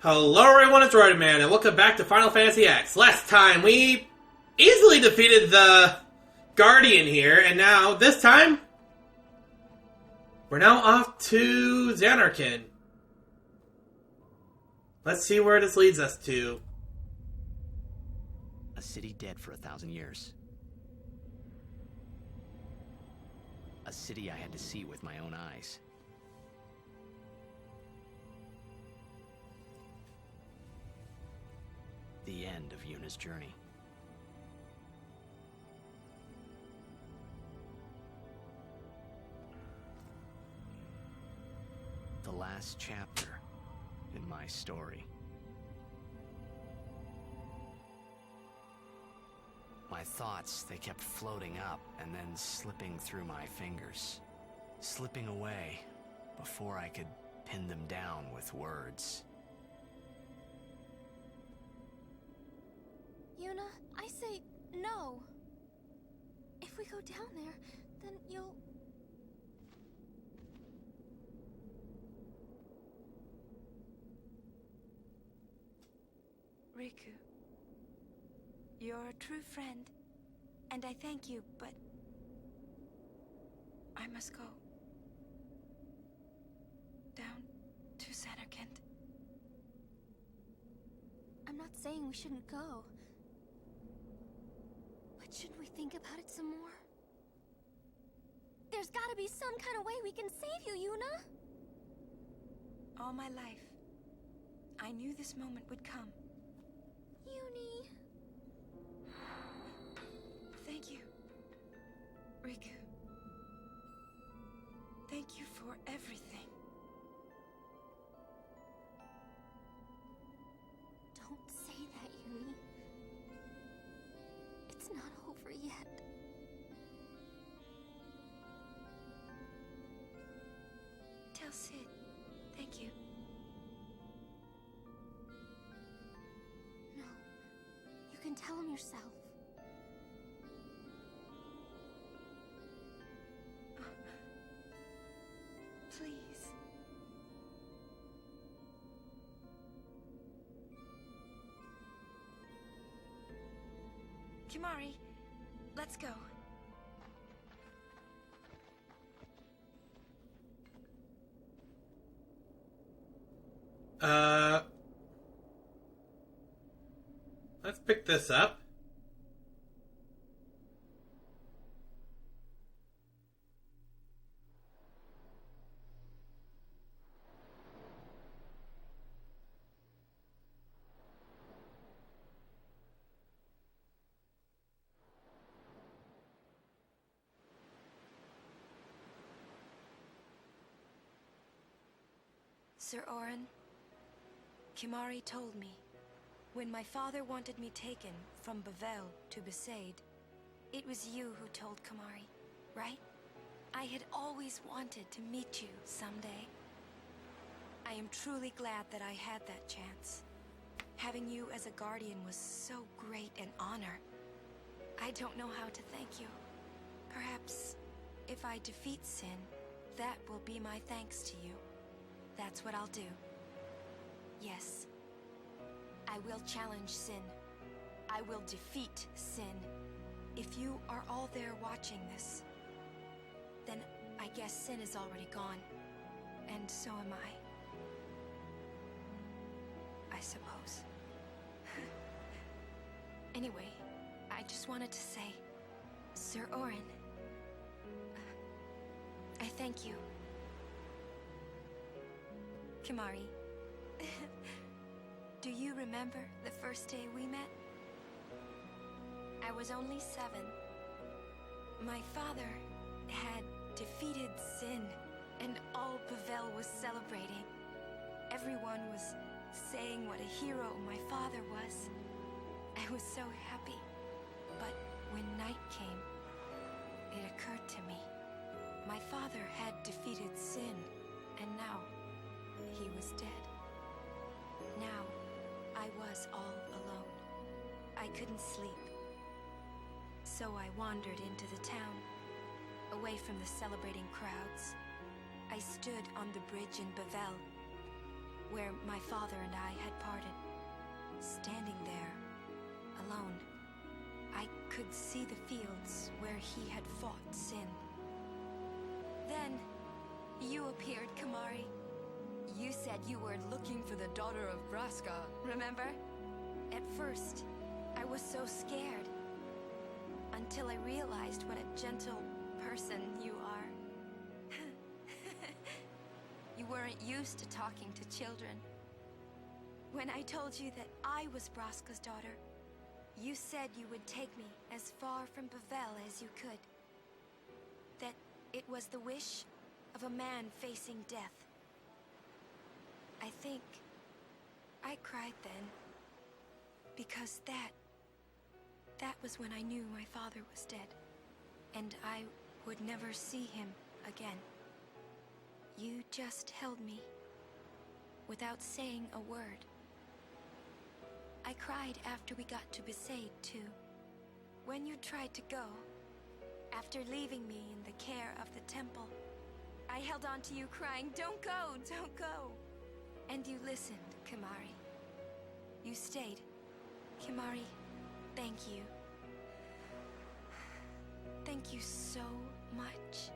Hello everyone, it's Roidman, and welcome back to Final Fantasy X. Last time we easily defeated the Guardian here, and now, this time, we're now off to Zanarkand. Let's see where this leads us to. A city dead for 1,000 years. A city I had to see with my own eyes. The end of Yuna's journey. The last chapter in my story. My thoughts, they kept floating up and then slipping through my fingers. Slipping away before I could pin them down with words. Yuna, I say no. If we go down there, then you'll... Riku, you're a true friend, and I thank you, but I must go. Down to Zanarkand. I'm not saying we shouldn't go. But shouldn't we think about it some more? There's gotta be some kind of way we can save you, Yuna! All my life, I knew this moment would come. Yuni... Thank you, Riku. Thank you for everything. Don't say that, Yuni. It's not over yet. Tell Sid, thank you. No. You can tell him yourself. Please. Kimari, let's go. Let's pick this up. Sir Orin, Kimari told me, when my father wanted me taken from Bavel to Besaid, it was you who told Kimari, right? I had always wanted to meet you someday. I am truly glad that I had that chance. Having you as a guardian was so great an honor. I don't know how to thank you. Perhaps, if I defeat Sin, that will be my thanks to you. That's what I'll do. Yes. I will challenge Sin. I will defeat Sin. If you are all there watching this, then I guess Sin is already gone. And so am I suppose. Anyway, I just wanted to say, Sir Orin, I thank you. Kimari, do you remember the first day we met? I was only 7. My father had defeated Sin, and all Bavel was celebrating. Everyone was saying what a hero my father was. I was so happy. But when night came, it occurred to me. My father had defeated Sin, and now he was dead. Now, I was all alone. I couldn't sleep. So I wandered into the town, away from the celebrating crowds. I stood on the bridge in Bavel, where my father and I had alone. I could see the fields where he had fought sin. Then, you appeared, Kimahri. You said you were looking for the daughter of Braska, remember? At first, I was so scared. Until I realized what a gentle person you are. You weren't used to talking to children. When I told you that I was Braska's daughter, you said you would take me as far from Bavel as you could. That it was the wish of a man facing death. I think I cried then, because that was when I knew my father was dead, and I would never see him again. You just held me, without saying a word. I cried after we got to Besaid, too. When you tried to go, after leaving me in the care of the temple, I held on to you crying, "Don't go, don't go." And you listened, Kimahri. You stayed. Kimahri, thank you. Thank you so much.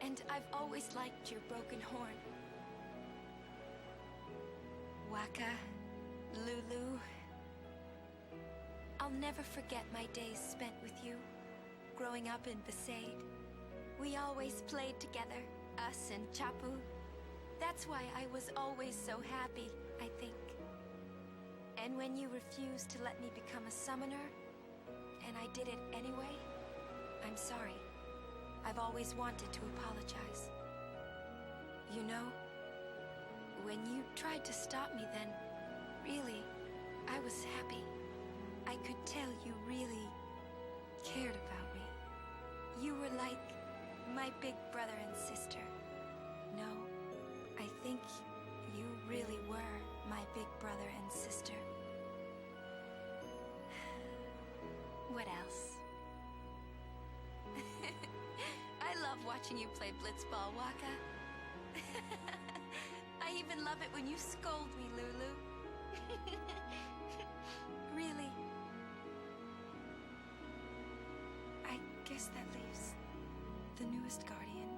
And I've always liked your broken horn. Waka, Lulu. I'll never forget my days spent with you, growing up in Besaid. We always played together, us and Chapu. That's why I was always so happy, I think. And when you refused to let me become a summoner, and I did it anyway, I'm sorry. I've always wanted to apologize. You know, when you tried to stop me then, really, I was happy. I could tell you really cared about me. You were like my big brother and sister. No, I think you really were my big brother and sister. What else? I love watching you play blitzball, Waka. I even love it when you scold me, Lulu. Really. I guess that leaves the newest guardian.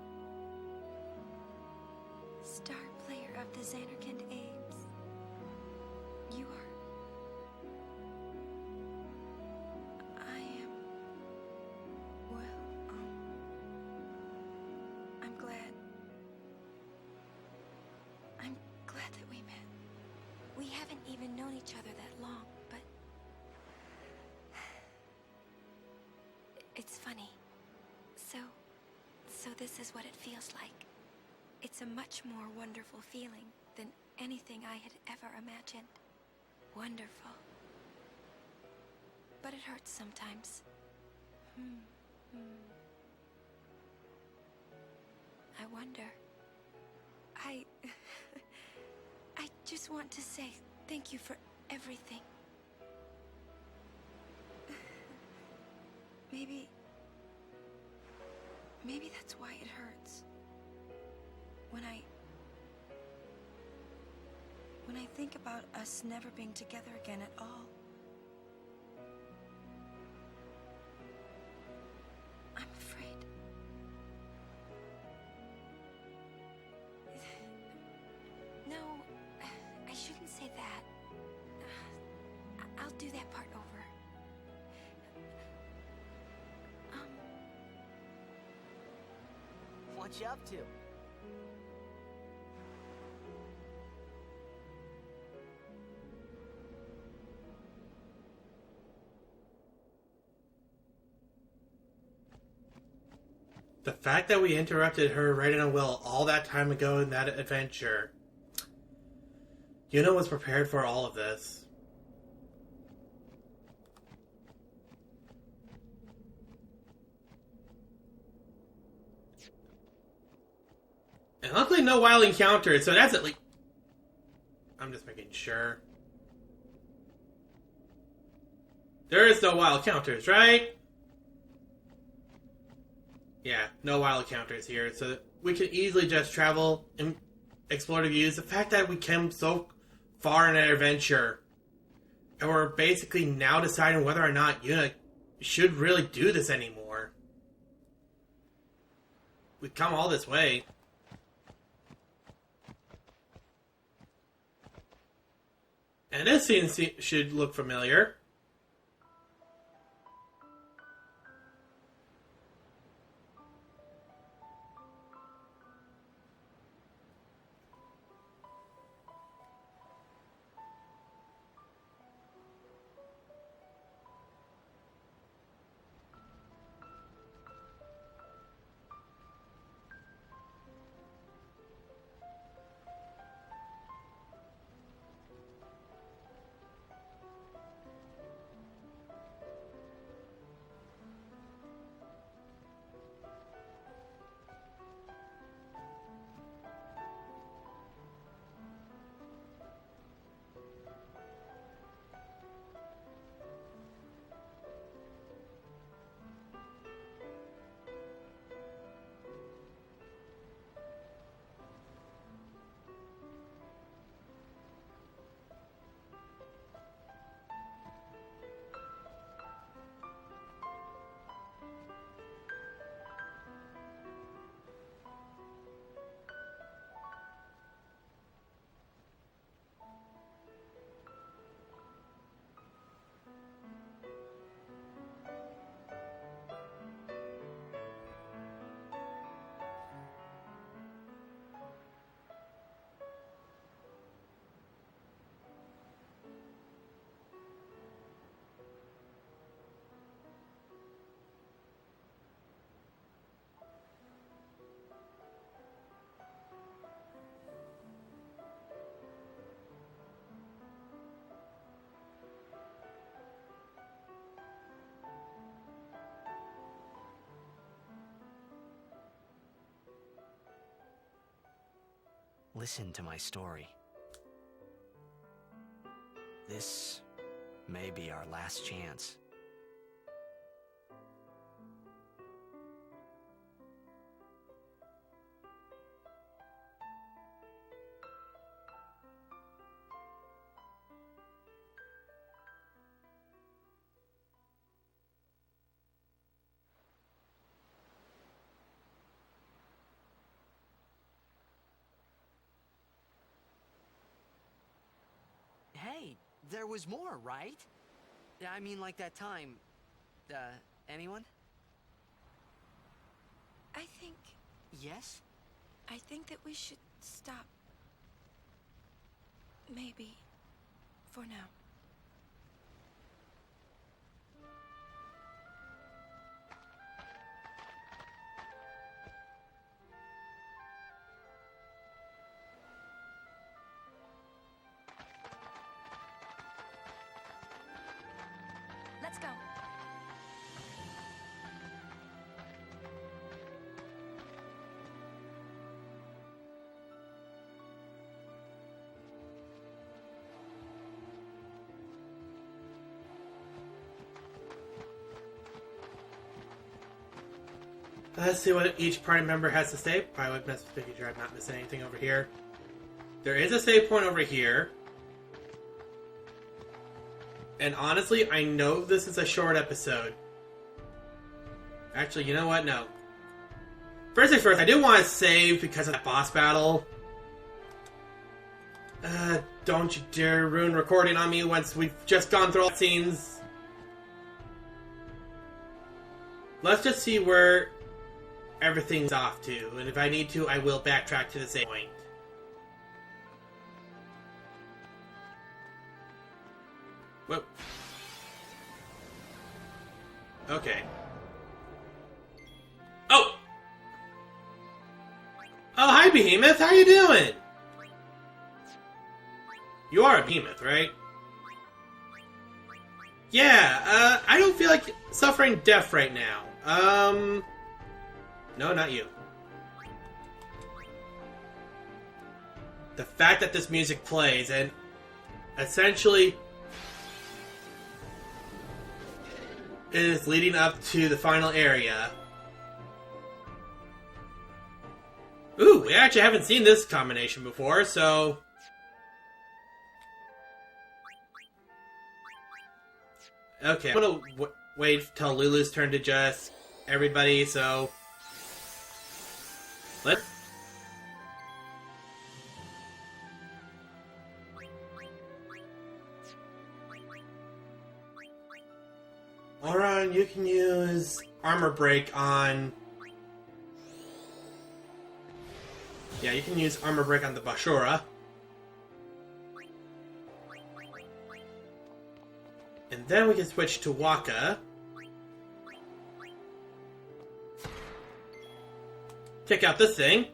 Star player of the Zanarkand Ames. You are. I am. Well, I'm glad. I'm glad that we met. We haven't even known each other that long, but it's funny. So this is what it feels like. It's a much more wonderful feeling than anything I had ever imagined. Wonderful. But it hurts sometimes. I wonder. I just want to say thank you for everything. Maybe that's why it hurts. When I think about us never being together again at all. I'm afraid. No, I shouldn't say that. I'll do that part over. What you up to? The fact that we interrupted her writing a will all that time ago in that adventure. Yuna was prepared for all of this. And luckily no wild encounters, so that's at least... I'm just making sure. There is no wild encounters, right? Yeah, no wild encounters here, so we can easily just travel and explore the views. The fact that we came so far in our adventure we're basically now deciding whether or not Yuna should really do this anymore. We've come all this way. And this scene should look familiar. Listen to my story. This may be our last chance. Hey, there was more, right? I mean, like that time. Anyone? I think Yes? that we should stop. Maybe. For now. Let's go. Let's see what each party member has to say. I would mess with making sure I'm not missing anything over here. There is a save point over here. And honestly, I know this is a short episode. Actually, you know what? No. First things first, I do want to save because of that boss battle. Don't you dare ruin recording on me once we've just gone through all the scenes. Let's just see where everything's off to. And if I need to, I will backtrack to the same point. Whoa. Okay. Oh! Oh, hi, Behemoth. How you doing? You are a behemoth, right? Yeah, I don't feel like suffering death right now. No, not you. The fact that this music plays and essentially is leading up to the final area. Ooh, we actually haven't seen this combination before, so... Okay, I'm gonna wait till Lulu's turn to just everybody, so... Let's... Auron, you can use Armor Break on... Yeah, you can use Armor Break on the Bashora. And then we can switch to Waka. Check out this thing.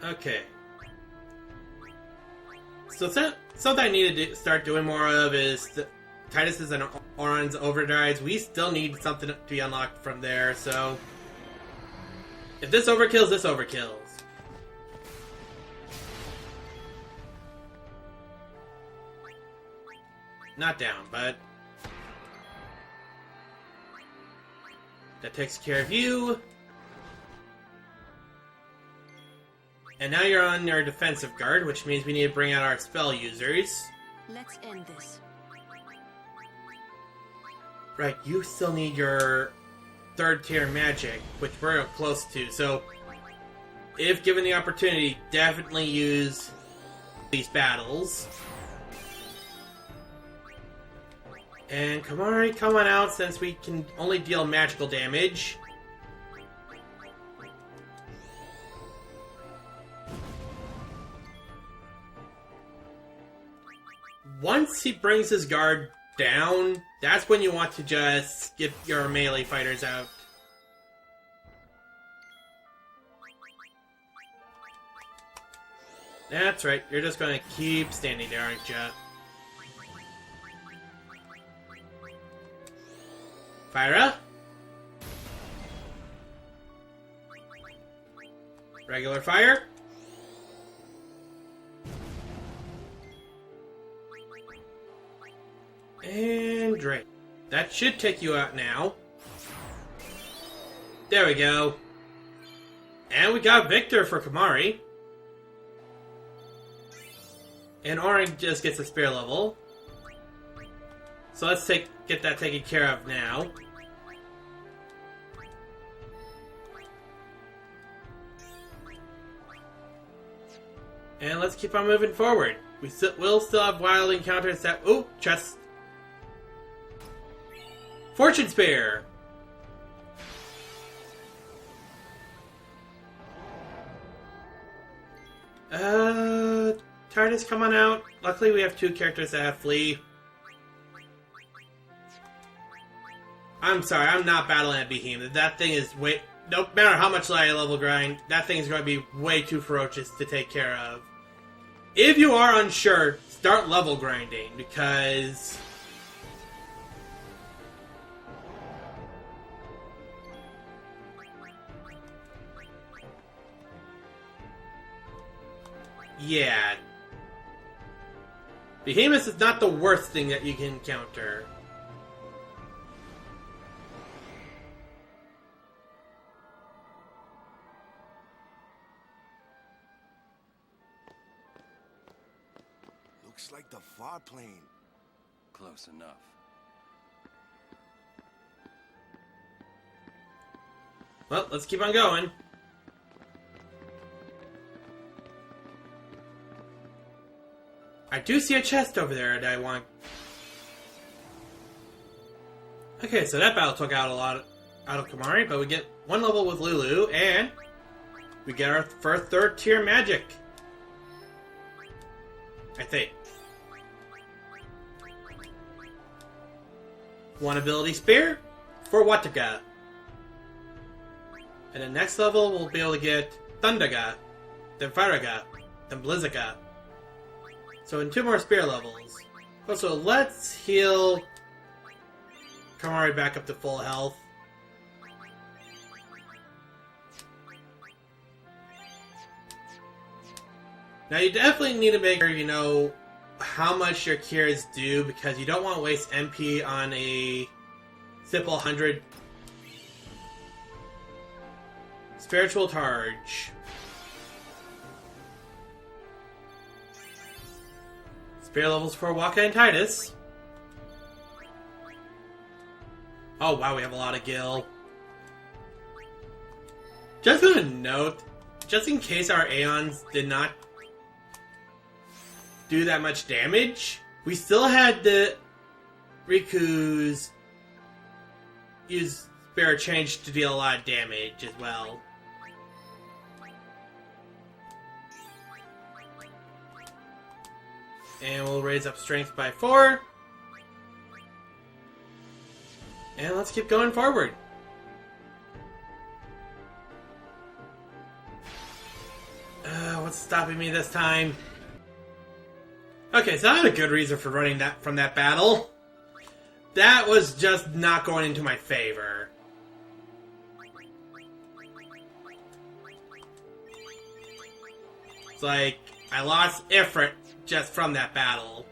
Okay. So something I need to start doing more of is Titus's and Auron's overdrives. We still need something to be unlocked from there, so... If this overkills, this overkills. Not down, but... That takes care of you. And now you're on your defensive guard, which means we need to bring out our spell users. Let's end this. Right, you still need your third tier magic, which we're close to, so if given the opportunity, definitely use these battles. And Kamari, come on out since we can only deal magical damage. Once he brings his guard down, that's when you want to just get your melee fighters out. That's right, you're just gonna keep standing there, aren't ya? Fyra? Regular fire? And Drake. That should take you out now. There we go. And we got Victor for Kamari. And Auron just gets a spear level. So let's get that taken care of now. And let's keep on moving forward. We'll still have wild encounters that... Ooh, chest. Fortune Spear! TARDIS, come on out. Luckily we have two characters that have flee. I'm sorry, I'm not battling a Behemoth. That thing is way... No matter how much I level grind, that thing is going to be way too ferocious to take care of. If you are unsure, start level grinding, because... Yeah. Behemoth is not the worst thing that you can encounter. Looks like the far plane. Close enough. Well, let's keep on going. I do see a chest over there that I want. Okay, so that battle took out a lot out of Kamari, but we get one level with Lulu, and we get our first third tier magic. I think. One ability spear for Wataga. And the next level we'll be able to get Thundaga, then Firaga, then Blizzaga. So in 2 more spear levels. Also, let's heal Kamari back up to full health. Now you definitely need to make sure you know how much your cures do, because you don't want to waste MP on a simple 100. Spiritual Charge. Spirit levels for Waka and Titus. Oh wow, we have a lot of Gil. Just gonna note, just in case our Aeons did not do that much damage, we still had the Riku's use Spirit Change to deal a lot of damage as well. And we'll raise up strength by 4. And let's keep going forward. What's stopping me this time? Okay, so I had a good reason for running that from that battle. That was just not going into my favor. It's like, I lost Ifrit just from that battle.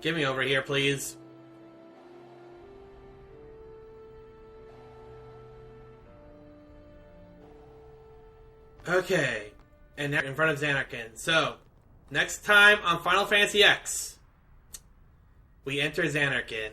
Get me over here, please. Okay, and now in front of Zanarkand. So, next time on Final Fantasy X, we enter Zanarkand.